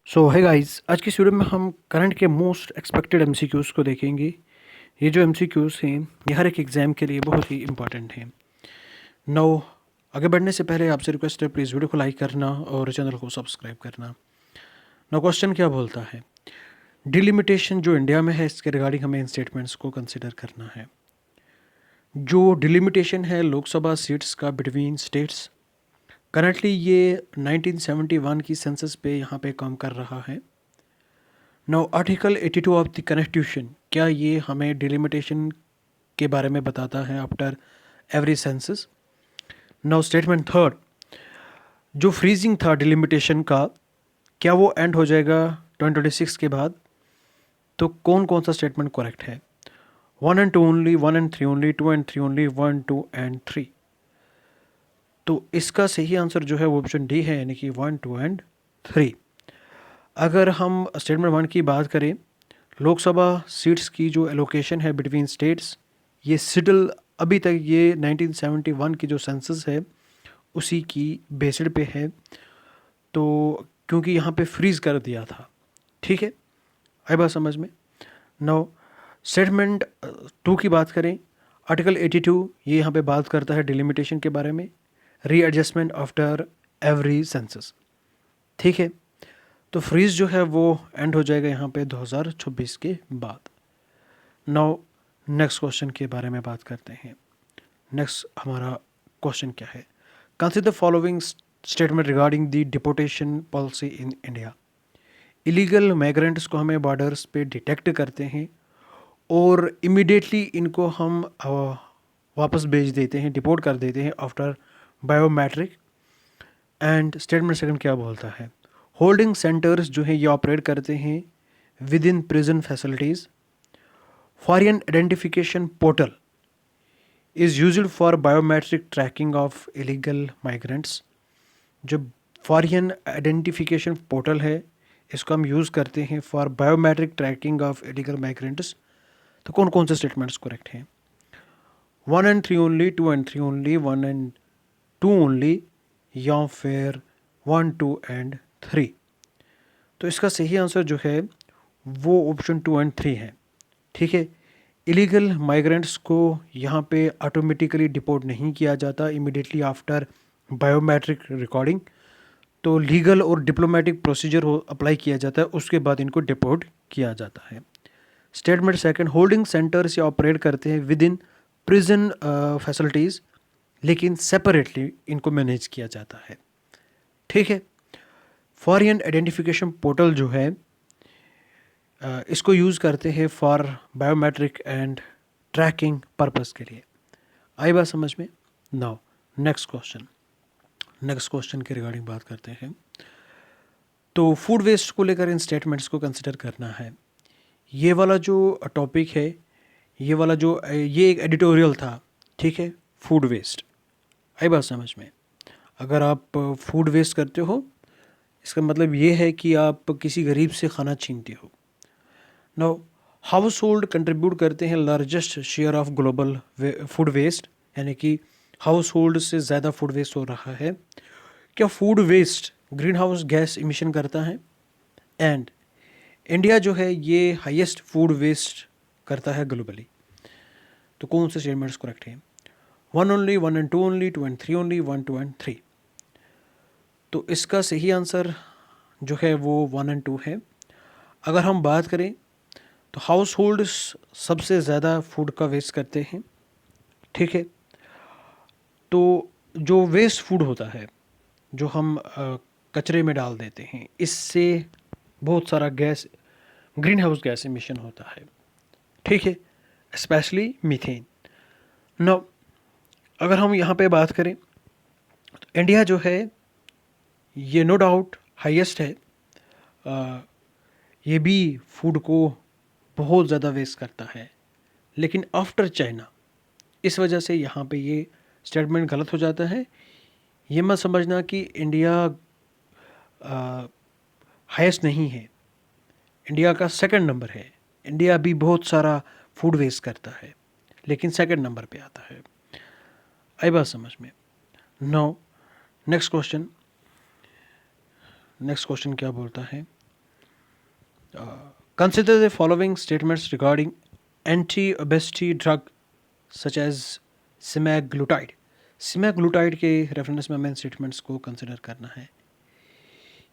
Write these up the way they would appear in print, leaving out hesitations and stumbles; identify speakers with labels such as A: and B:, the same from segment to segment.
A: सो है गाइस, आज की इस वीडियो में हम करंट के मोस्ट एक्सपेक्टेड एमसीक्यूज़ को देखेंगे। ये जो एमसीक्यूज़ हैं ये हर एक एग्ज़ाम के लिए बहुत ही इंपॉर्टेंट हैं। नाउ आगे बढ़ने से पहले आपसे रिक्वेस्ट है, प्लीज़ वीडियो को लाइक करना और चैनल को सब्सक्राइब करना। नाउ क्वेश्चन क्या बोलता है, डिलिमिटेशन जो इंडिया में है इसके रिगार्डिंग हमें इन स्टेटमेंट्स को कंसिडर करना है। जो डिलिमिटेशन है लोकसभा सीट्स का बिटवीन स्टेट्स, करंटली ये 1971 की सेंसस पे यहाँ पे काम कर रहा है। Now article 82 of the constitution, क्या ये हमें डिलिमिटेशन के बारे में बताता है after every census. Now statement third, जो फ्रीजिंग था डिलिमिटेशन का, क्या वो एंड हो जाएगा 2026 के बाद? तो कौन कौन सा स्टेटमेंट करेक्ट है? 1 and 2 only, 1 and 3 only, 2 and 3 only, 1, 2 and 3। तो इसका सही आंसर जो है वो ऑप्शन डी है, यानी कि 1, 2 and 3। अगर हम स्टेटमेंट 1 की बात करें, लोकसभा सीट्स की जो एलोकेशन है बिटवीन स्टेट्स, ये सिडल अभी तक ये 1971 की जो सेंसस है उसी की बेसिड पे है। तो क्योंकि यहाँ पे फ्रीज कर दिया था, ठीक है, आई बात समझ में। नाउ स्टेटमेंट 2 की बात करें, आर्टिकल 82 ये यहाँ पे बात करता है डिलिमिटेशन के बारे में, रीएडजस्टमेंट आफ्टर एवरी सेंसस, ठीक है। तो फ्रीज जो है वो एंड हो जाएगा यहाँ पे 2026 के बाद। नाउ नेक्स्ट क्वेश्चन के बारे में बात करते हैं। नेक्स्ट हमारा क्वेश्चन क्या है, consider following statement regarding the deportation policy in India. Illegal migrants को हमें बॉर्डर्स पे डिटेक्ट करते हैं और इमिडिएटली इनको हम वापस भेज देते हैं, डिपोर्ट कर देते हैं after biometric. And statement second क्या बोलता है, होल्डिंग सेंटर्स जो हैं ये ऑपरेट करते हैं with in prison facilities. Foreign identification portal is used for biometric tracking of illegal migrants. जो फॉरेन आइडेंटिफिकेशन पोर्टल है इसको हम यूज़ करते हैं for biometric tracking of illegal migrants. तो कौन कौन से स्टेटमेंट्स करेक्ट हैं? 1 and 3 only, 2 and 3 only, 1 and 2 only, या फिर 1, 2 and 3। तो इसका सही आंसर जो है वो ऑप्शन 2 and 3 है, ठीक है। इलीगल माइग्रेंट्स को यहाँ पे ऑटोमेटिकली डिपोर्ट नहीं किया जाता इमिडिएटली आफ्टर बायोमेट्रिक रिकॉर्डिंग। तो लीगल और डिप्लोमेटिक प्रोसीजर अप्लाई किया जाता है, उसके बाद इनको डिपोर्ट किया जाता है। स्टेटमेंट सेकंड, होल्डिंग सेंटर्स या ऑपरेट करते हैं विद इन प्रिजन फैसिलिटीज़, लेकिन सेपरेटली इनको मैनेज किया जाता है, ठीक है। फॉरेन आइडेंटिफिकेशन पोर्टल जो है इसको यूज़ करते हैं for biometric and tracking purpose के लिए। आई बात समझ में? नाउ नेक्स्ट क्वेश्चन के रिगार्डिंग बात करते हैं। तो फूड वेस्ट को लेकर इन स्टेटमेंट्स को कंसिडर करना है। ये वाला जो टॉपिक है, ये वाला जो ये एक एडिटोरियल था, ठीक है, फूड वेस्ट। आई बात समझ में? अगर आप फूड वेस्ट करते हो इसका मतलब ये है कि आप किसी गरीब से खाना छीनते हो। नाउ हाउस होल्ड कंट्रीब्यूट करते हैं largest share of global food waste, यानी कि हाउस होल्ड से ज़्यादा फूड वेस्ट हो रहा है। क्या food waste greenhouse gas emission करता है? एंड इंडिया जो है ये हाईएस्ट फूड वेस्ट करता है ग्लोबली। तो कौन से स्टेटमेंट्स करेक्ट हैं? 1 only, 1 and 2 only, 2 and 3 only, 1, 2 and 3। तो इसका सही आंसर जो है वो 1 and 2 है। अगर हम बात करें तो हाउस होल्ड सबसे ज़्यादा फूड का वेस्ट करते हैं, ठीक है। तो जो वेस्ट फूड होता है जो हम कचरे में डाल देते हैं, इससे बहुत सारा gas, green house gas emission होता है, ठीक है, स्पेशली मीथेन। नो अगर हम यहाँ पे बात करें तो इंडिया जो है ये नो डाउट हाईएस्ट है। ये भी फूड को बहुत ज़्यादा वेस्ट करता है, लेकिन आफ्टर चाइना, इस वजह से यहाँ पे ये स्टेटमेंट गलत हो जाता है। ये मत समझना कि इंडिया हाईएस्ट नहीं है, इंडिया का सेकंड नंबर है। इंडिया भी बहुत सारा फूड वेस्ट करता है, लेकिन सेकंड नंबर पे आता है। आई बात समझ में? नो नेक्स्ट क्वेश्चन क्या बोलता है, consider the following statements regarding anti obesity drug such as semaglutide. Semaglutide के रेफरेंस में हमें स्टेटमेंट्स को कंसिडर करना है।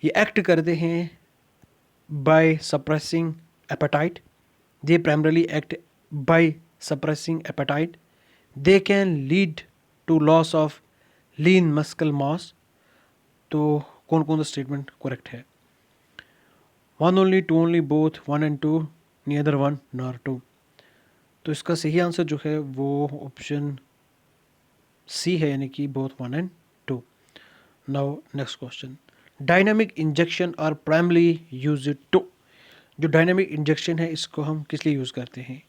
A: ये एक्ट करते हैं by suppressing appetite, they primarily act by suppressing appetite, they can lead to loss of lean muscle mass. तो कौन कौन सा स्टेटमेंट करेक्ट है? One only, two only, both, one and two, neither one nor two. तो इसका सही answer जो है वो ऑप्शन सी है, यानी कि both, one and two. Now next question, dynamic injection are primarily used to. जो डायनामिक इंजेक्शन है इसको हम किस लिए यूज़ करते हैं?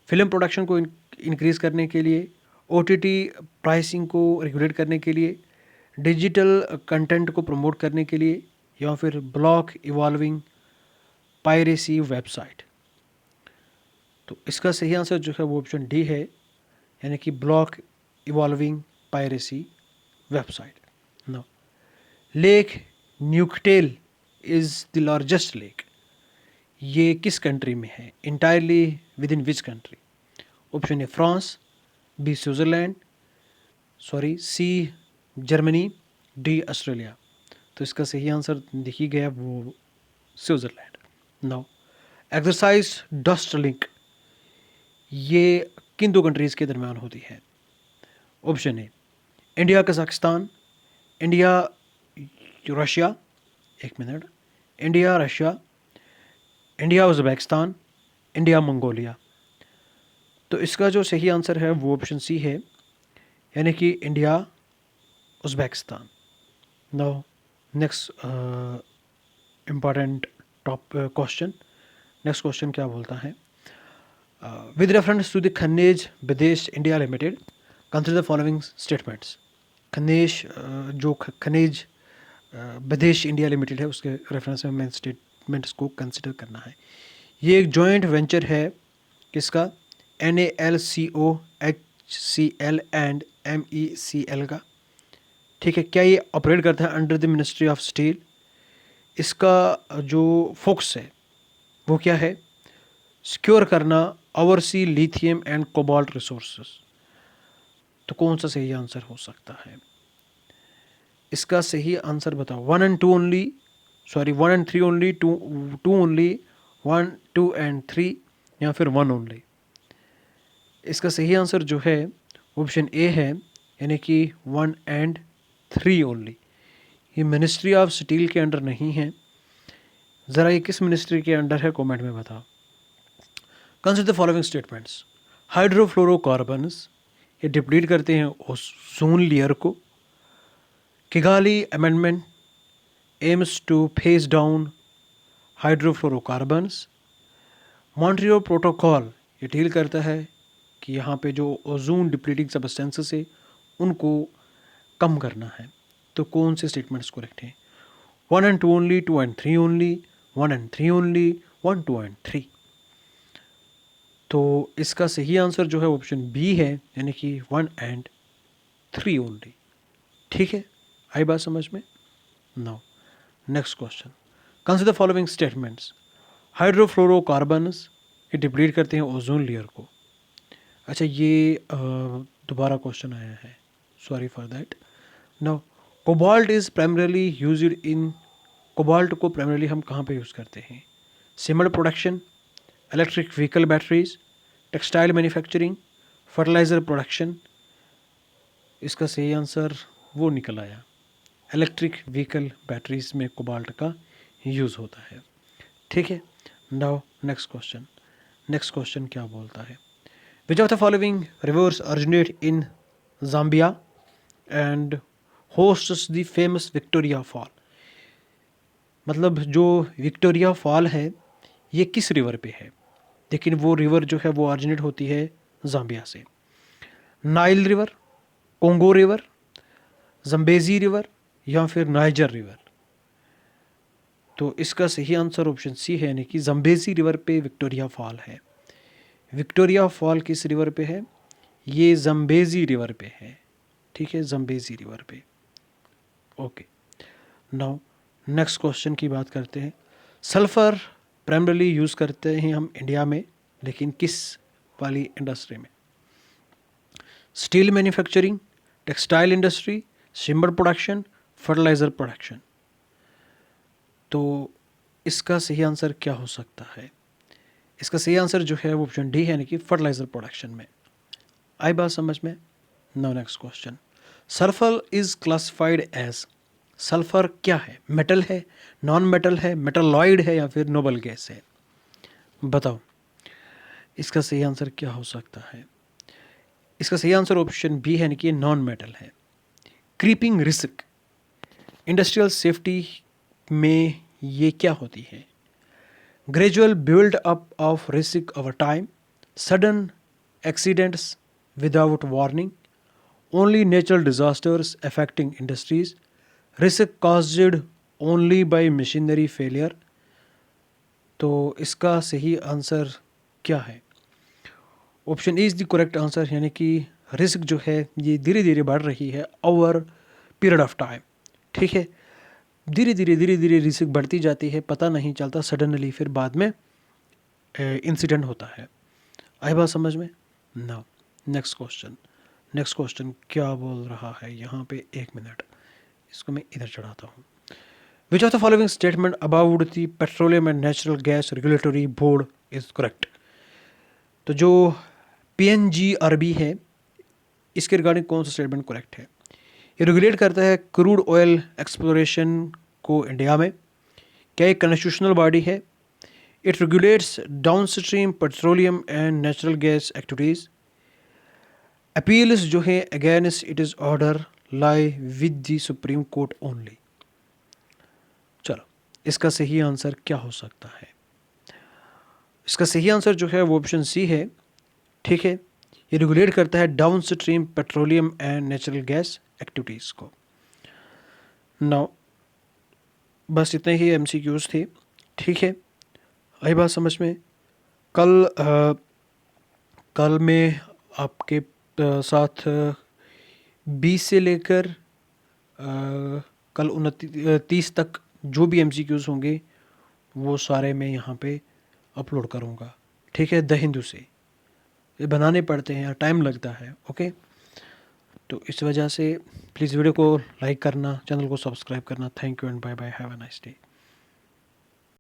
A: फिल्म प्रोडक्शन को इंक्रीज़ करने के लिए, ओटीटी प्राइसिंग को रेगुलेट करने के लिए, डिजिटल कंटेंट को प्रमोट करने के लिए, या फिर ब्लॉक इवॉल्विंग पायरेसी वेबसाइट। तो इसका सही आंसर जो है वो ऑप्शन डी है, यानी कि block involving piracy website. No, lake Neuchatel is the largest lake. ये किस कंट्री में है? Entirely within which country? Option A France, B Switzerland, C Germany, D Australia. तो इसका सही आंसर देखी गया वो Switzerland. Now exercise Dustlik, ये किन दो कंट्रीज़ के दरमियान होती है? Option A India Kazakhstan, India Russia, एक minute, India Russia, India Uzbekistan, India Mongolia. तो इसका जो सही आंसर है वो ऑप्शन सी है, यानी कि India Uzbekistan. Now next important question, next question क्या बोलता है? विद रेफरेंस टू द खनिज विदेश India limited consider the following statements. खनिज जो खनिज विदेश इंडिया लिमिटेड है उसके रेफरेंस में हमें स्टेटमेंट्स को कंसिडर करना है। ये एक जॉइंट वेंचर है किसका? NALCOHCL एंड MECL का। ठीक है, क्या ये ऑपरेट करता है under the ministry of steel? इसका जो फोकस है वो क्या है? सिक्योर करना oversee lithium and cobalt resources. तो कौन सा सही आंसर हो सकता है? इसका सही आंसर बताओ। One and two only, one and three only, two only, one, two and three, या फिर वन ओनली? इसका सही आंसर जो है ऑप्शन ए है, यानी कि वन एंड थ्री ओनली। ये मिनिस्ट्री ऑफ स्टील के अंडर नहीं है। ज़रा ये किस मिनिस्ट्री के अंडर है कमेंट में बताओ। Consider the following statements. Hydrofluorocarbons ये डिप्लीट करते हैं ओजोन लेयर को। Kigali amendment aims to phase down hydrofluorocarbons. Montreal protocol ये डील करता है कि यहाँ पे जो ओजोन डिप्लीटिंग सब्सटेंसेस है उनको कम करना है। तो कौन से स्टेटमेंट्स करेक्ट हैं? One and two only, two and three only, one and three only, one, two and three. तो इसका सही आंसर जो है ऑप्शन बी है, यानी कि वन एंड थ्री ओनली। ठीक है, आई बात समझ में? Now next question, consider following statements. Hydrofluorocarbons ये डिप्लीट करते हैं ओजोन लेयर को। अच्छा, ये दोबारा क्वेश्चन आया है, sorry for that. Now cobalt is primarily used in, cobalt को प्राइमरली हम कहाँ पे यूज़ करते हैं? Cement production, electric vehicle batteries, textile manufacturing, fertiliser production. इसका सही आंसर वो निकल आया, इलेक्ट्रिक व्हीकल बैटरीज में कोबाल्ट का यूज़ होता है। ठीक है, now next question, next question क्या बोलता है? Which of the following rivers originate in Zambia and hosts the famous Victoria fall. मतलब जो विक्टोरिया फॉल है ये किस रिवर पे है? लेकिन वो रिवर जो है वो ओरिजिनेट होती है ज़ाम्बिया से। Nile river, Congo river, Zambezi river, या फिर नाइजर रिवर? तो इसका सही आंसर ऑप्शन सी है, यानी कि जम्बेजी रिवर पे विक्टोरिया फॉल है। विक्टोरिया फॉल किस रिवर पे है? ये जम्बेजी रिवर पे है। ठीक है, जम्बेजी रिवर पे। ओके, नाउ नेक्स्ट क्वेश्चन की बात करते हैं। सल्फ़र प्राइमरली यूज़ करते हैं हम इंडिया में, लेकिन किस वाली इंडस्ट्री में? Steel manufacturing, textile industry, सिम्बर production, fertiliser production. तो इसका सही आंसर क्या हो सकता है? इसका सही आंसर जो है वो ऑप्शन डी है, यानी कि फर्टिलाइज़र प्रोडक्शन में। आई बात समझ में? Now next question, sulphur is classified as, sulphur क्या है? मेटल है, नॉन मेटल है, मेटलॉइड है, या फिर नोबल गैस है? बताओ इसका सही आंसर क्या हो सकता है? इसका सही आंसर ऑप्शन बी है, यानी कि नॉन मेटल है। क्रीपिंग रिस्क, इंडस्ट्रियल सेफ्टी में ये क्या होती है? Gradual build up of risk over time, sudden accidents without warning, only natural disasters affecting industries, risk caused only by machinery failure. तो इसका सही आंसर क्या है? Option A is the correct answer, यानी कि रिस्क जो है ये धीरे धीरे बढ़ रही है ओवर पीरियड ऑफ टाइम। ठीक है, धीरे धीरे रिस्क बढ़ती जाती है, पता नहीं चलता, सडनली फिर बाद में इंसिडेंट होता है। आई बात समझ में? ना। नेक्स्ट क्वेश्चन क्या बोल रहा है यहाँ पे? 1 मिनट, इसको मैं इधर चढ़ाता हूँ। Which of the following statement about the petroleum and natural gas regulatory board is correct? तो जो PNGRB है, इसके रिगार्डिंग कौन सा स्टेटमेंट करेक्ट है? ये रेगुलेट करता है क्रूड ऑयल एक्सप्लोरेशन को इंडिया में। क्या एक कॉन्स्टिट्यूशनल बॉडी है? It regulates down stream petroleum and natural gas activities. Appeals जो है against it is order lie with the supreme court only. चलो इसका सही आंसर क्या हो सकता है? इसका सही आंसर जो है वो ऑप्शन सी है। ठीक है, ये रेगुलेट करता है down stream petroleum and natural gas activities को। नाउ बस इतने ही MCQs थे। ठीक है, आई बात समझ में? कल मैं आपके साथ 20 से लेकर कल 29 तक जो भी MCQs होंगे वो सारे मैं यहाँ पे अपलोड करूँगा। ठीक है, द हिंदू से। ये बनाने पड़ते हैं, टाइम लगता है। ओके, तो इस वजह से प्लीज़ वीडियो को लाइक करना, चैनल को सब्सक्राइब करना। Thank you and bye bye, have a nice day.